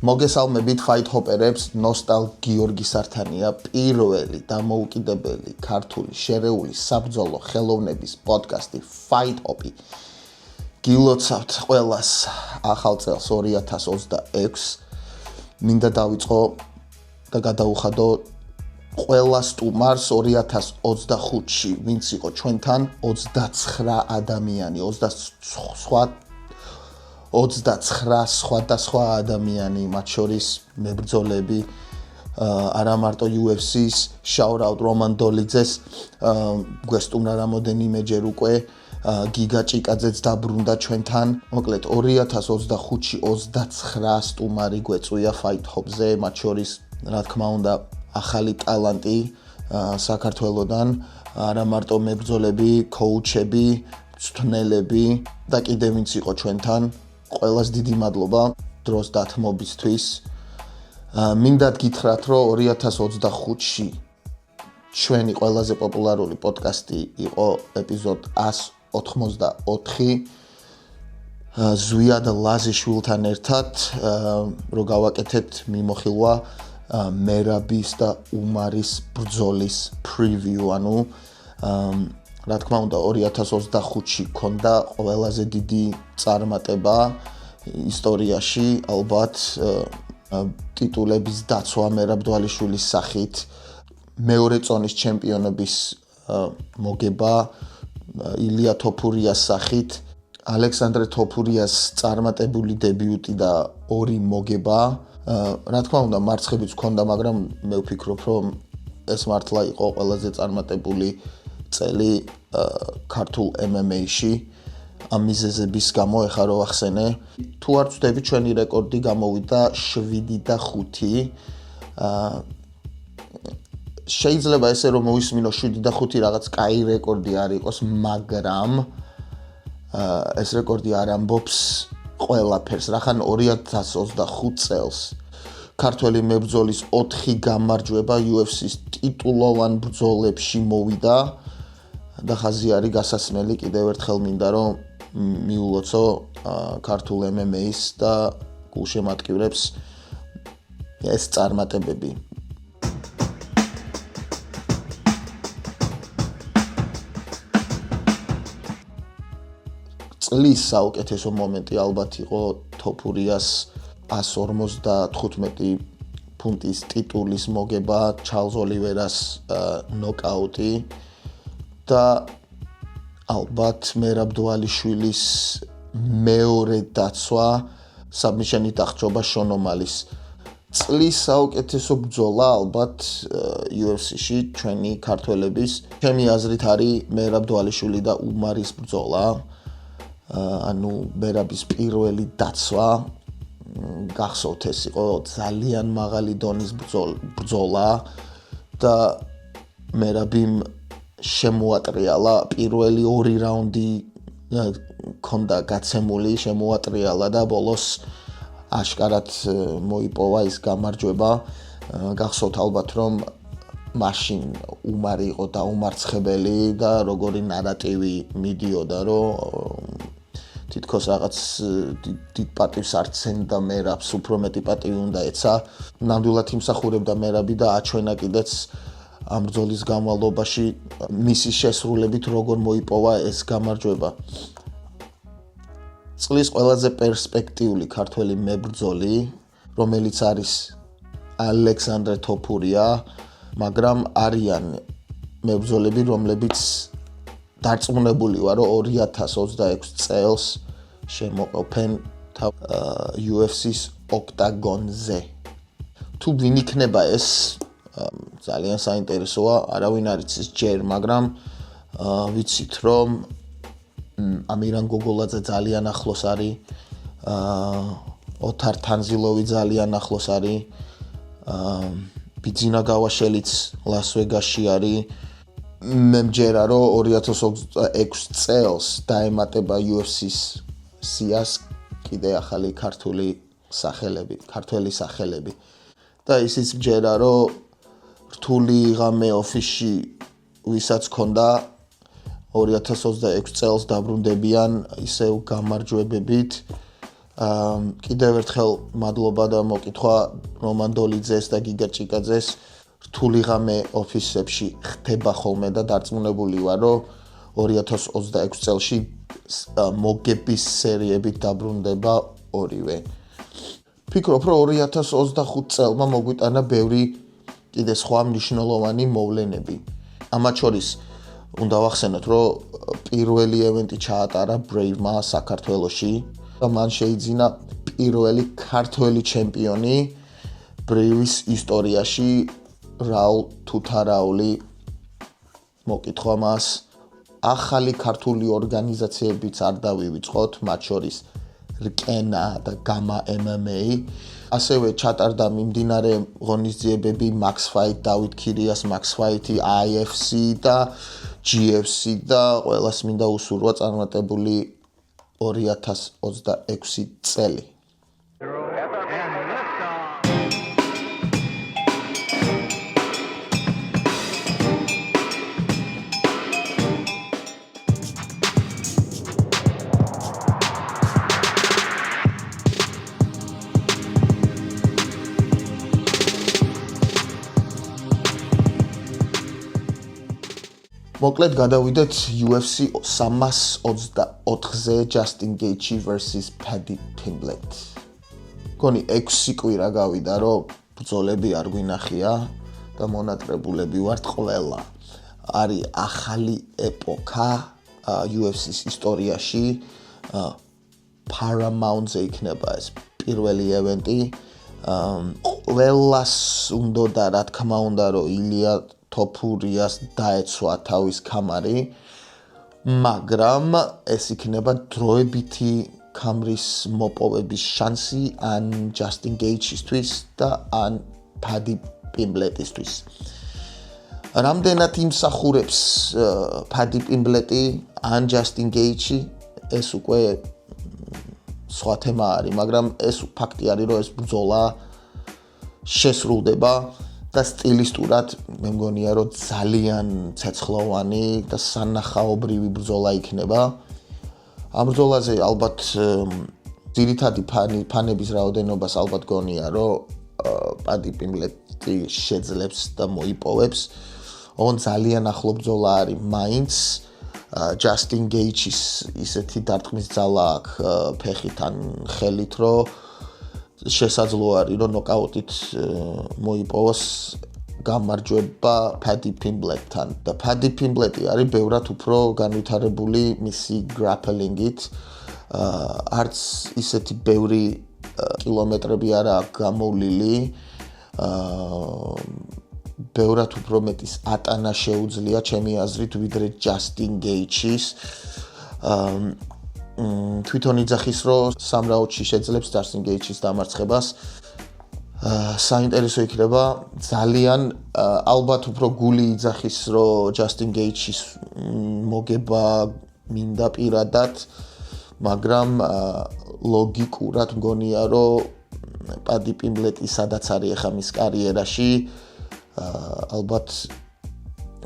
მოგესალმებით Fight Hopper-ებს, ნოსტალ გიორგი სართანია, პირველი დამოუკიდებელი ქართული შერეული საბრძოლო ხელოვნების პოდკასტი Fight Hop-ი. გილოცავთ ყველას ახალ წელს 2026. მინდა დავიწყო და გადავუხადო ყველა სტუმარს 2025-ში, ვინც იყო ჩვენთან 29 ადამიანი, 29 სხვადასხვა ადამიანი, მათ შორის მებრძოლები, არა მარტო UFC-ს, shout out რომან დოლიძეს, გვესტუმრა რამოდენიმეჯერ უკვე, გიგა ჭიკაძეც დაბრუნდა ჩვენთან. მოკლედ 2025-ში 29 სტუმარი გვეწვია Fight Hop-ზე, მათ შორის, რა თქმა უნდა, ახალი ტალანტი საქართველოდან, არა მარტო მებრძოლები, კოუჩები, მწვრთნელები და კიდევ ვინც იყო ჩვენთან. ყველას დიდი მადლობა დროს დათმობისთვის. მინდათ გითხრათ, რომ 2025-ში ჩვენი ყველაზე პოპულარული პოდკასტი იყო ეპიზოდ 184. ზვია და ლაზიშვილთან ერთად, რომ გავაკეთეთ მიმოხილვა მერაბის და უმარის ბრძოლის preview, ანუ რა თქმა უნდა 2025-ში ქონდა ყველაზე დიდი წარმატება ისტორიაში, ალბათ ტიტულების დაცვა მერაბ დვალიშვილის სახით, მეორე წონის ჩემპიონობის მოგება ილია თოფურიას სახით, ალექსანდრე თოფურიას წარმატებული დებიუტი და ორი მოგება. რა თქმა უნდა მარცხებიც ქონდა, მაგრამ მე ვფიქრობ, რომ ეს მართლა იყო ყველაზე წარმატებული წელი ქართულ MMA-ში. ამ მიზეზების გამო ეხლა რო ახსენე, თუ არ ვწდები, ჩვენი რეკორდი გამოვიდა 7-5. შეიძლება ესე რომ მოვისმინო 7-5 რაღაც კაი რეკორდი არ იყოს, მაგრამ ეს რეკორდი არ ამბობს ყველაფერს. რახან 2025 წელს ქართველი მებრძოლის 4 გამარჯვება UFC-ს ტიტულოვან ბრძოლებში მოვიდა და ხაზი არის გასასმელი. კიდევ ერთხელ მინდა რომ მიულოცო ქართულ MMA-ს და გულშემატკივრებს ეს წარმატებები. წლის საუკეთესო მომენტი ალბათ იყო თოფურიას 155 ფუნტის ტიტულის მოგება, ჩარლზ ოლივერას ნოკაუტი და ალბათ მერაბ დვალიშვილის მეორე დაცვა საბმიშენით აღჭობა შონომალის. წლის საუკეთესო ბრძოლა ალბათ UFC-ში ჩვენი ქართველების, ჩემი აზრით არის მერაბ დვალიშვილი და უმარის ბრძოლა. ანუ მერაბის პირველი დაცვა, გახსოვთ, ეს იყო ძალიან მაღალი დონის ბრძოლა და მერაბიმ შემოატრიალა პირველი 2 რაუნდი ქონდა გაცემული, შემოატრიალა და ბოლოს აშკარად მოიპოვა ის გამარჯვება. გახსოვთ ალბათ, რომ მაშინ უმარი იყო დაუმარცხებელი და როგორი ნარატივი მიდიოდა, რომ თითქოს რაღაც დიდ პატივს არ ცენდა მერაბს, უფრო მეტი პატივი უნდა ეცა. ნამდვილად იმსახურებდა მერაბი და აჩვენა კიდეც ამ ბრძოლის განმავლობაში მისი შესრულებით როგორ მოიპოვა ეს გამარჯვება. წლის ყველაზე პერსპექტიული ქართველი მებრძოლი, რომელიც არის ალექსანდრე თოფურია, მაგრამ არიან მებრძოლები, რომლებიც დარწმუნებული ვარ, რომ 2026 წელს შემოყოფენ UFC-ს ოქტაგონზე. თუ ვინ იქნება ეს, ძალიან საინტერესოა, არავინ არ იცის ჯერ, მაგრამ ვიცით, რომ ამირან გოგოლაძე ძალიან ახლოს არის, ოთარ თანზილოვი ძალიან ახლოს არის, ბიძინა გავაშელიც ლას-ვეგასში არის. მე მჯერა, რომ 2026 წელს დაემატება UFC-ს სიას კიდე ახალი ქართული სახელები. და ისიც მჯერა, რომ რთული ღამე ოფისში ვისაც ქონდა 2026 წელს დაბრუნდებიან ისევ გამარჯვებებით. კიდევ ერთხელ მადლობა და მოკითხვა რომან დოლიძეს და გიგა ჭიკაძეს რთული ღამე ოფისებში ხდება ხოლმე და დარწმუნებული ვარ რომ 2026 წელში მოგების სერიებით დაბრუნდება ორივე. Ფიქრობ რომ 2025 წელმა მოგვიტანა ბევრი კიდე სხვა მნიშვნელოვანი მოვლენები. ამათ შორის უნდა ვახსენოთ რომ პირველი ევენტი ჩაატარა Brave-მა საქართველოში და მან შეიძინა პირველი ქართველი ჩემპიონი Brave-ის ისტორიაში რაულ თუთარაული მოკითხვა მას ახალი ქართული ორგანიზაციებიც არ დავივიწყოთ, მათ შორის რკენა და გამა MMA. ასევე ჩატარდა მიმდინარე ღონისძიებები Max Fight, დავით ქირიას Max Fight-ი, IFC და GFC და ყველას მინდა უსურვა წარმატებული 2026 წელი. მოკლედ გადავიდეთ UFC 324-ზე Justin Gaethje vs Paddy Pimblett. გონი 6 კვირა გავიდა რომ ბრძოლები არ გვინახია და მონატრებულები ვართ ყველა. არის ახალი ეპოქა UFC-ის ისტორიაში. Paramount-ზე იქნება ეს პირველი ევენტი. ყველას უნდა რა თქმა უნდა რომ ილია Topurias დაეცვა თავის კამარი, მაგრამ ეს იქნება დროებითი კამრის მოპოვების შანსი ან Justin Gaethje-ისთვის და ან Paddy Pimblett-ისთვის. რამდენად იმსახურებს Paddy Pimblett-ი ან Justin Gaethje, ეს უკვე სხვა თემა არის, მაგრამ ეს ფაქტი არის, რომ ეს ბრძოლა შესრულდება და სტილისტურად მე მგონია რომ ძალიან ცეცხლოვანი და სანახაობრივი ბრძოლა იქნება. ამ ბრძოლაზე ალბათ ძირითადი ფანების რაოდენობას ალბათ გონია რომ Paddy Pimblett-ი შეძლებს და მოიპოვებს. ოღონდ ძალიან ახლო ბრძოლა არის მაინც. Justin Gaethje-ის ისეთი დარტყმის ძალა აქვს ფეხით ან ხელით რომ შესაძლოა არის რომ ნოკაუტით მოიპოვოს გამარჯვება Paddy Pimblett-თან და Paddy Pimblett-ი არის ბევრად უფრო განვითარებული მისი grappling-ით. არც ისეთი ბევრი კილომეტრები არა აქვს გამოვლილი. ბევრად უფრო მეტის ატანა შეუძლია ჩემი აზრით ვიდრე Justin Gaethje-ის. თვითონ იძახის რომ 3 რაუნდში შეძლებს Justin Gaethje-ის დამარცხებას. საინტერესო იქნება ძალიან ალბათ უფრო გული იძახის რომ Justin Gaethje-ის მოგება მინდა პირადად, მაგრამ ლოგიკურად მგონია რომ Paddy Pimblett-ი სადაც არის ახლა მის კარიერაში, ალბათ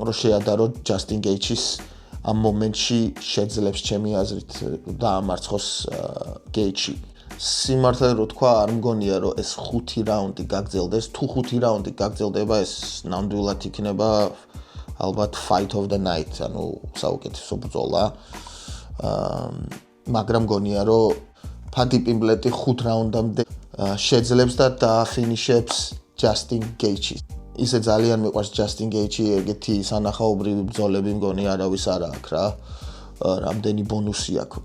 რომ შეადარო Justin Gaethje-ის ამ მომენტში შეძლებს ჩემი აზრით დაამარცხოს Gaethje. სიმართლე რო თქვა, არ მგონია რომ ეს 5 რაუნდი გაგრძელდეს. თუ 5 რაუნდი გაგრძელდება, ეს ნამდვილად იქნება ალბათ fight of the night, ანუ საუკეთესო ბრძოლა. მაგრამ მგონია რომ Paddy Pimblett-ი 5 რაუნდამდე შეძლებს და დააფინიშებს Justin Gaethje. ისე ძალიან მიყვარს Justin Gaethje, ეგეთი სანახაობრივი ბრძოლები მგონი არავის არ აქვს რა. რამდენი ბონუსი აქვს.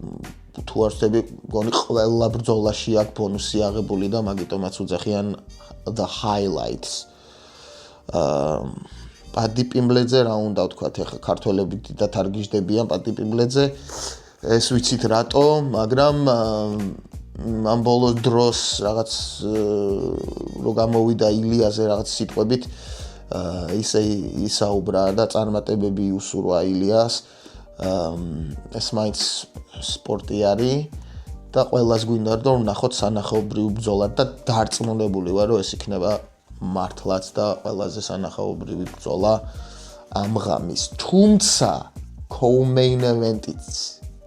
თუ არ ვცდები, მგონი ყველა ბრძოლაში აქვს ბონუსი აღებული და მაგიტომაც უძახიან the highlights. Paddy Pimblett-ზე რა უნდა ვთქვათ, ახლა ქართველები დიდად არ გიждდებიან Paddy Pimblett-ზე. ეს ვიცით რატო, მაგრამ ამ ბოლო დროს რაღაც რო გამოვიდა ილიაზე რაღაც სიტყვებით ისე ისაუბრა და წარმატებები უსურვა ილიას. ეს მაინც სპორტი არის და ყველას გვინდა რომ ვნახოთ სანახაობრივი ბრძოლა და დარწმუნებული ვარ რომ ეს იქნება მართლაც და ყველაზე სანახაობრივი ბრძოლა ამ ღამის. თუმცა co-main event-იც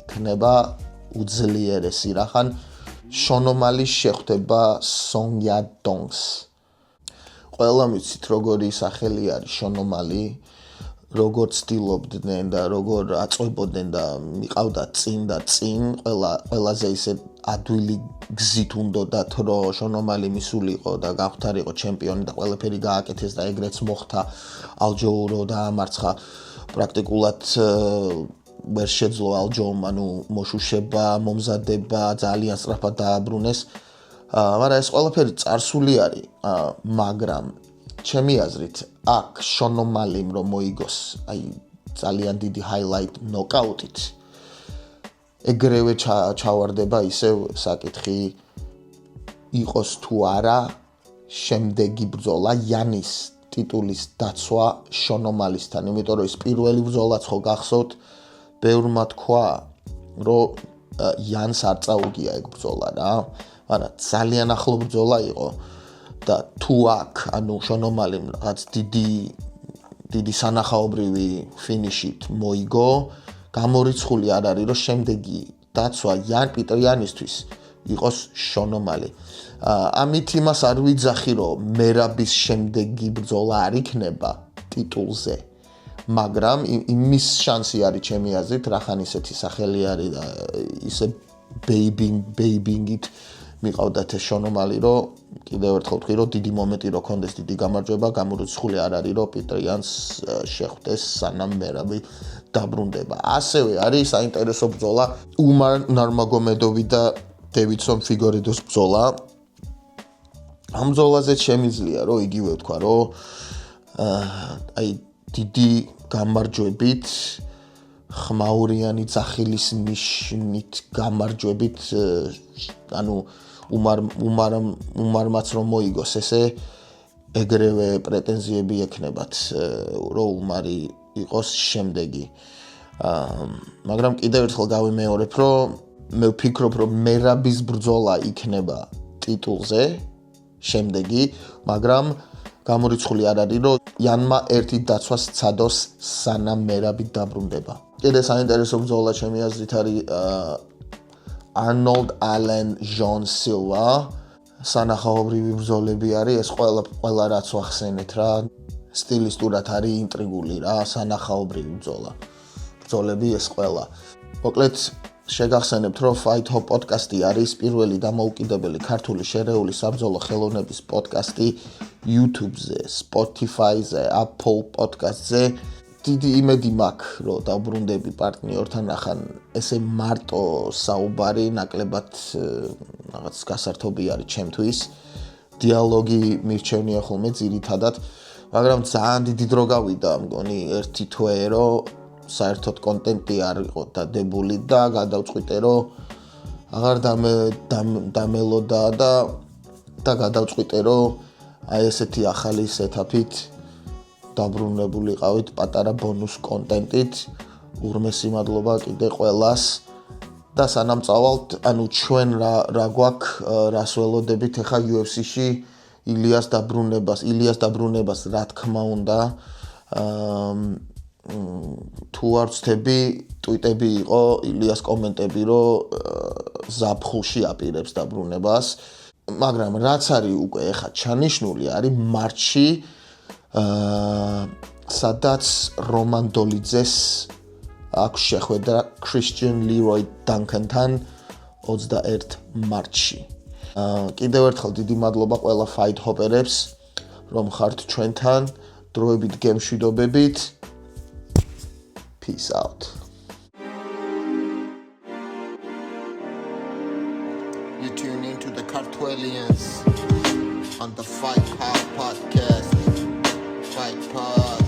იქნება უძლიერესი, რახან შონომალი შეხვდება სონ იადონგს. ყველა ვიცით როგორი სახელი არის შონომალი, როგორ ცდილობდნენ და როგორ აწვებოდნენ და მიყავდა წინ და წინ, ყველაზე ისე ადვილი გზით უნდათ რომ შონომალი მისულიყო და გახვთარიყო ჩემპიონი და ყველაფერი გააკეთეს და ეგრეც მოხდა ალჯოურო დაამარცხა პრაქტიკულად ვერ შეძლო ალჯოუმ, ანუ მოშუშება, მომზადება ძალიან სწრაფად დააბრუნეს. მაგრამ ეს ყველაფერი წარსული არის, მაგრამ ჩემი აზრით აქ შონომალიმ რომ მოიგოს, აი ძალიან დიდი highlight knockout-ით. ეგრევე ჩავარდება ისევ საკითხი იყოს თუ არა შემდეგი ბრძოლა იანის ტიტულის დაცვა შონომალისთან, იმიტომ რომ ეს პირველი ბრძოლაც ხო გახსოვთ, ბევრმა თქვა, რომ იანს არ წაუგია ეგ ბრძოლა რა, მაგრამ ძალიან ახლო ბრძოლა იყო და თუ აქ, ანუ შონომალიმ რაღაც დიდი სანახაობრივი ფინიშით მოიგო, გამორიცხული არ არის, რომ შემდეგი დაცვა პიტერ იანისთვის იყოს შონომალი. ამით იმას არ ვიძახი, რომ მერაბის შემდეგი ბრძოლა არ იქნება ტიტულზე, მაგრამ იმის შანსი არის ჩემი აზრით, რახან ისეთი სახელი არის და ისე ბეიბინგით მიყავდათ ეს შონომალი, რომ კიდევ ერთხელ ვთქვი, რომ დიდი მომენტი რო კონდეს, დიდი გამარჯვება, გამორიცხული არ არის, რომ პიტერ იანს შეხვდეს სანამ მერაბი დაბრუნდება. ასევე არის საინტერესო ბრძოლა უმარ ნურმაგომედოვი და დევიდსონ ფიგურედოს ბრძოლა. ამ ბრძოლაზე შემიძლია რომ იგივე ვთქვა, რომ აი დიდი გამარჯვებით, ხმაურიანი ძახილის ნიშნით გამარჯვებით, ანუ უმარმაც რომ მოიგოს ესე ეგრევე პრეტენზიები ექნებათ, რომ უმარი იყოს შემდეგი. მაგრამ კიდევ ერთხელ გავიმეორებ, რომ მე ვფიქრობ, რომ მერაბის ბრძოლა იქნება ტიტულზე შემდეგი, მაგრამ გამორიცხული არ არის, რომ იანმა ერთი დაცვა სცადოს სანამ მერაბი დაბრუნდება. კიდე საინტერესო ბრძოლა ჩემი აზრით არის არნოლდ ალენ ჟონ სილვა. სანახაობრივი ბრძოლები არის, ეს ყველა რაც ვახსენეთ რა, სტილისტურად არის ინტრიგული რა, სანახაობრივი ბრძოლები ეს ყველა. მოკლედ შეგახსენებთ, რომ Fight Hop პოდკასტი არის პირველი დამოუკიდებელი ქართული შერეული საბრძოლო ხელოვნების პოდკასტი YouTube-ზე, Spotify-ზე, Apple Podcast-ზე. დიდი იმედი მაქვს, რომ დავბრუნდები პარტნიორთან, ახან ესე მარტო საუბარი ნაკლებად რაღაც გასართობი არის ჩემთვის. დიალოგი მირჩევნია ხოლმე ძირითადად, მაგრამ ძალიან დიდი დრო გავიდა, მგონი ერთი თვე, რომ საერთოდ კონტენტი არ იყო დადებული და გადავწყვიტე, რომ აღარ დამელოდა და გადავწყვიტე, რომ აი ესეთი ახალი სეტაპით დაბრუნებულიყავით პატარა ბონუს კონტენტით. უღრმესი მადლობა კიდე ყველას და სანამ წავალთ, ანუ ჩვენ რა გვაქვს, რას ველოდებით ახლა UFC-ში ილიას დაბრუნებას, რა თქმა უნდა. თუ არ ვცდები, ტვიტები იყო ილიას კომენტები, რომ ზაფხულში აპირებს დაბრუნებას, მაგრამ რაც არის უკვე ახლა ჩანიშნული არის მარტში, სადაც რომან დოლიძეს აქვს შეხვედრა კრისტიან ლიროი დანკენთან 21 მარტში. კიდევ ერთხელ დიდი მადლობა ყველა Fight Hopperებს, რომ ხართ ჩვენთან, დროებით გემშვიდობებით. Peace out. You tune into the Cartwellians on the Fight Hop podcast. Fight Pod.